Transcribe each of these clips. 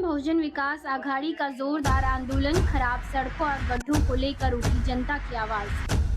बहुजन विकास आघाड़ी का जोरदार आंदोलन, खराब सड़कों और गड्ढों को लेकर उठी जनता की आवाज।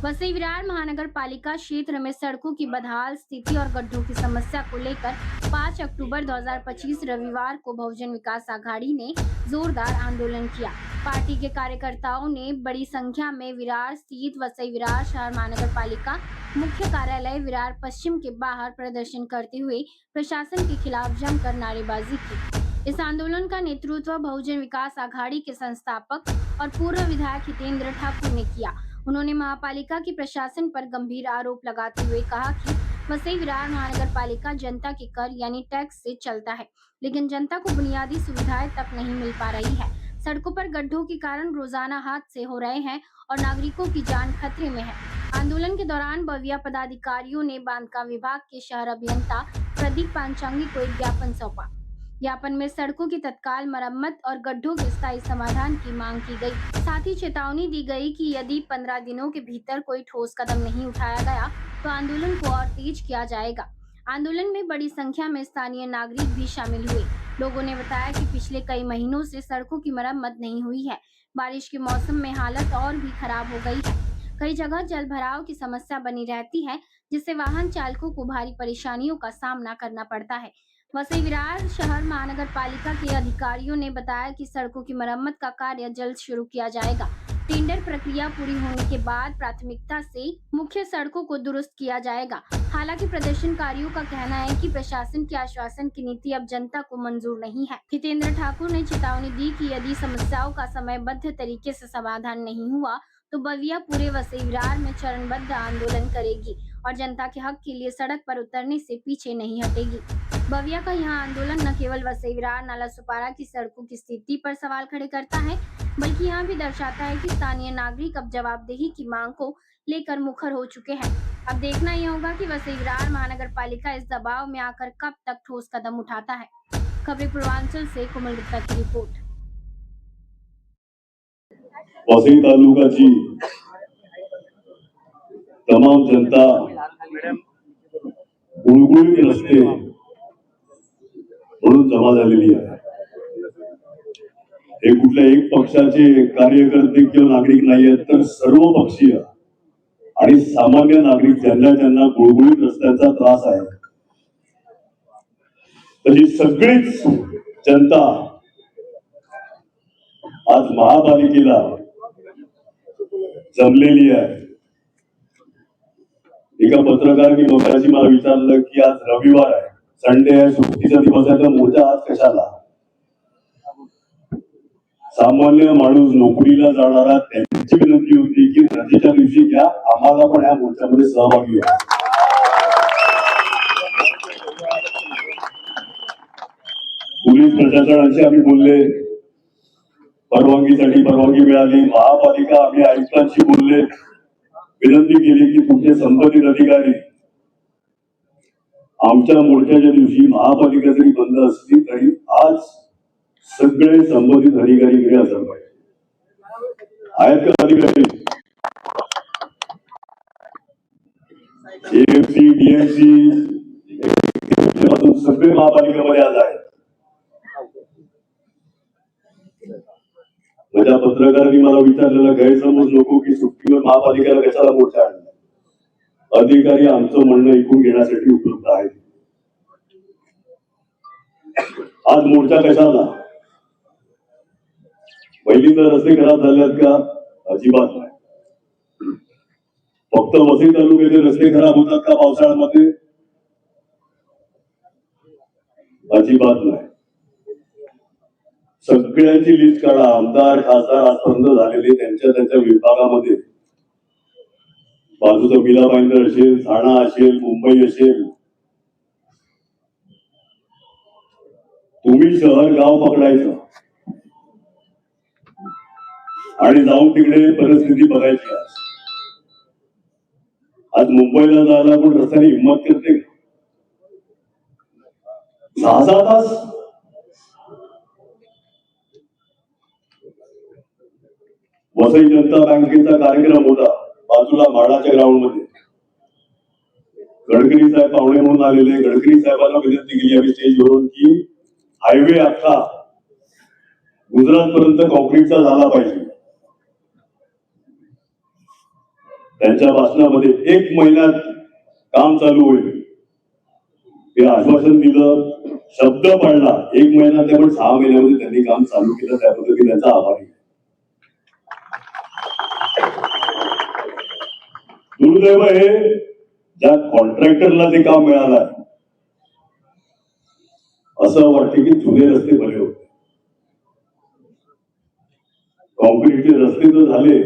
वसई विरार महानगर पालिका क्षेत्र में सड़कों की बदहाल स्थिति और गड्ढों की समस्या को लेकर 5 अक्टूबर 2025 रविवार को बहुजन विकास आघाड़ी ने जोरदार आंदोलन किया। पार्टी के कार्यकर्ताओं ने बड़ी संख्या में विरार स्थित वसई विरार शहर महानगर पालिका मुख्य कार्यालय विरार पश्चिम के बाहर प्रदर्शन करते हुए प्रशासन के खिलाफ जमकर नारेबाजी की। इस आंदोलन का नेतृत्व बहुजन विकास आघाड़ी के संस्थापक और पूर्व विधायक हितेंद्र ठाकुर ने किया। उन्होंने महापालिका की प्रशासन पर गंभीर आरोप लगाते हुए कहा कि वसई विरार महानगर पालिका जनता के कर यानी टैक्स से चलता है, लेकिन जनता को बुनियादी सुविधाएं तक नहीं मिल पा रही है। सड़कों पर गड्ढों के कारण रोजाना हादसे हो रहे हैं और नागरिकों की जान खतरे में है। आंदोलन के दौरान बविया पदाधिकारियों ने बांधकाम विभाग के शहर अभियंता प्रदीप पांचांगी को एक ज्ञापन सौंपा। ज्ञापन में सड़कों की तत्काल मरम्मत और गड्ढों के स्थायी समाधान की मांग की गई। साथ ही चेतावनी दी गई कि यदि 15 दिनों के भीतर कोई ठोस कदम नहीं उठाया गया तो आंदोलन को और तेज किया जाएगा। आंदोलन में बड़ी संख्या में स्थानीय नागरिक भी शामिल हुए। लोगों ने बताया कि पिछले कई महीनों से सड़कों की मरम्मत नहीं हुई है। बारिश के मौसम में हालत और भी खराब हो गई है। कई जगह जल भराव की समस्या बनी रहती है, जिससे वाहन चालकों को भारी परेशानियों का सामना करना पड़ता है। वसई विरार शहर महानगर पालिका के अधिकारियों ने बताया कि सड़कों की मरम्मत का कार्य जल्द शुरू किया जाएगा। टेंडर प्रक्रिया पूरी होने के बाद प्राथमिकता से मुख्य सड़कों को दुरुस्त किया जाएगा। हालांकि प्रदर्शनकारियों का कहना है कि प्रशासन के आश्वासन की नीति अब जनता को मंजूर नहीं है। हितेंद्र ठाकुर ने चेतावनी दी कि यदि समस्याओं का समयबद्ध तरीके से समाधान नहीं हुआ तो बविया पूरे वसई विरार में चरणबद्ध आंदोलन करेगी और जनता के हक के लिए सड़क पर उतरने से पीछे नहीं हटेगी। बविया का यह आंदोलन न केवल वसई विरार नाला सुपारा की सड़कों की स्थिति पर सवाल खड़े करता है, बल्कि यह भी दर्शाता है कि स्थानीय नागरिक अब जवाबदेही की मांग को लेकर मुखर हो चुके हैं। अब देखना यह होगा कि वसई विरार महानगर पालिका इस दबाव में आकर कब तक ठोस कदम उठाता है। खबरें पूर्वांचल से कोमल गुप्ता की रिपोर्ट। वसई तालुक्याची तमाम जनता गुळगुळीत रस्ते म्हणून जमा झालेली आहे। हे कुठल्या एक पक्षाचे कार्यकर्ते किंवा नागरिक नाही आहेत, तर सर्व पक्षीय आणि सामान्य नागरिक ज्यांना ज्यांना गुळगुळीत रस्त्याचा त्रास आहे, तशी सगळीच जनता आज महापालिकेला जमलेली आहे। एका पत्रकारांनी मगाशी मला विचारलं की आज रविवार आहे, संडे आहे, सुट्टीचा दिवस आहे, तर मोर्चा आज कशाला? सामान्य माणूस नोकरीला जाणारा त्यांची विनंती होती की रजेच्या दिवशी घ्या, आम्हाला पण या मोर्चामध्ये सहभागी व्हा। पोलीस प्रशासनाशी आम्ही बोलले, परवानगीसाठी परवानगी मिळाली। महापालिका आम्ही आयुक्तांशी बोलले, विनंती केली की तुमचे संबंधित अधिकारी आमच्या मोर्चाच्या दिवशी महापालिका जरी बंद असली तरी आज सगळे संबंधित अधिकारी घरी हजर पाहिजे। आहेत का अधिकारी? एएमसी डीएमसी सगळे महापालिकेमध्ये आज आहेत। माझ्या पत्रकारांनी मला विचारलेला गैरसमज नको की सुट्टीवर महापालिकेला कशाला मोर्चा आणला। अधिकारी आमचं म्हणणं ऐकून घेण्यासाठी उपलब्ध आहेत। आज मोर्चा कशाला? पहिल्यांदा रस्ते खराब झालेत का? अजिबात नाही। फक्त वसई तालुक्याचे रस्ते खराब होतात का पावसाळ्यामध्ये? अजिबात नाही। सगळ्यांची लिस्ट काढा, आमदार खासदार आजपर्यंत झालेले त्यांच्या त्यांच्या विभागामध्ये, बाजूचा विला भाईंदर असेल, ठाणा असेल, मुंबई असेल, तुम्ही शहर गाव पकडायचं आणि जाऊन तिकडे परिस्थिती बघायची। आज मुंबईला जायला पण रस्त्याने हिंमत करते 6-6 तास। वसई जनता बँकेचा कार्यक्रम होता बाजूला माडाच्या ग्राउंड मध्ये। गडकरी साहेब पाहुणे म्हणून आलेले, गडकरी साहेबांना विनंती केली आम्ही स्टेजवरून की हायवे अख्खा गुजरात पर्यंत कॉन्क्रीटचा झाला पाहिजे. त्यांच्या भाषणामध्ये 1 महिन्यात काम चालू होईल हे आश्वासन दिलं, शब्द पाळला. 1 महिना ते पण 6 महिन्यामध्ये त्यांनी काम चालू केलं, त्याबद्दल मी त्यांचा आभारी आहे. दुर्दैव हे ज्या कॉन्ट्रॅक्टरला ते काम मिळालं, असं वाटतं की जुने रस्ते बरे होते. कॉन्क्रीटचे रस्ते तर झाले,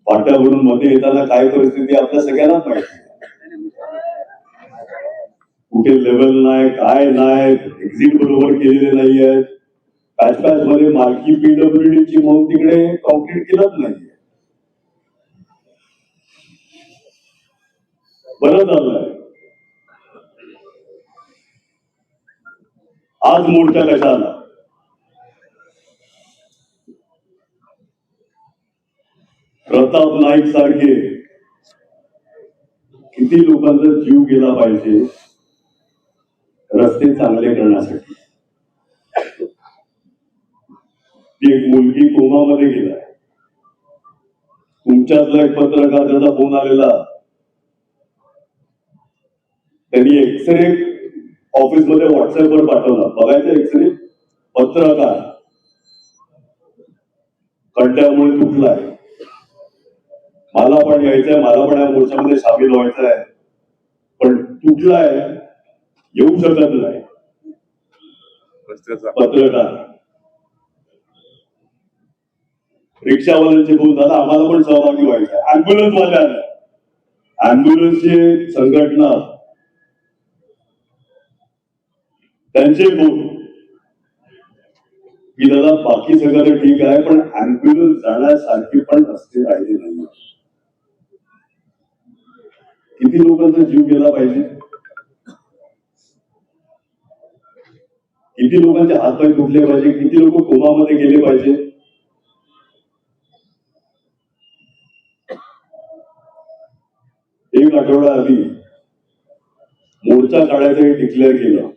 फाट्यावरून मध्ये येताना काय परिस्थिती आपल्या सगळ्यांनाच माहिती. कुठे लेवल नाही, काय नाही, एक्झिट बरोबर केलेले नाही आहेत. पॅच मध्ये मालकी पीडब्ल्यूडीची म्हणून तिकडे कॉन्क्रीट केलंच नाही. बरं झालंय. आज मोर्चा कशाला? प्रताप नाईक सारखे किती लोकांचा जीव गेला पाहिजे रस्ते चांगले करण्यासाठी. एक मुलगी कोमामध्ये गेलाय. तुमच्यातला एक पत्रकार, त्याचा फोन आलेला, त्यांनी एक्सरे ऑफिस मध्ये व्हॉट्सअपवर पाठवला. बघायचं एक्सरे. पत्रकार खड्ड्यामुळे तुटलाय, मला पण यायचंय, मला पण या मोर्चामध्ये सामील व्हायचं आहे, पण तुटलाय, येऊ शकत नाही. पत्रकार रिक्षावाल्यांचे फोन झाला, आम्हाला पण सहभागी व्हायचं आहे. अँब्युलन्स वाले आले, अँब्युलन्सची संघटना, त्यांचे फोन की दादा बाकी सगळं ठीक आहे, पण अँब्युलन्स जाण्यासारखी पण रस्ते राहिले नाही. किती लोकांचा जीव गेला पाहिजे, किती लोकांचे हातपाय तुटले पाहिजे, किती लोक कोमामध्ये गेले पाहिजे. एक आठवडा आधी मोर्चा काढायचं हे डिक्लेअर केलं.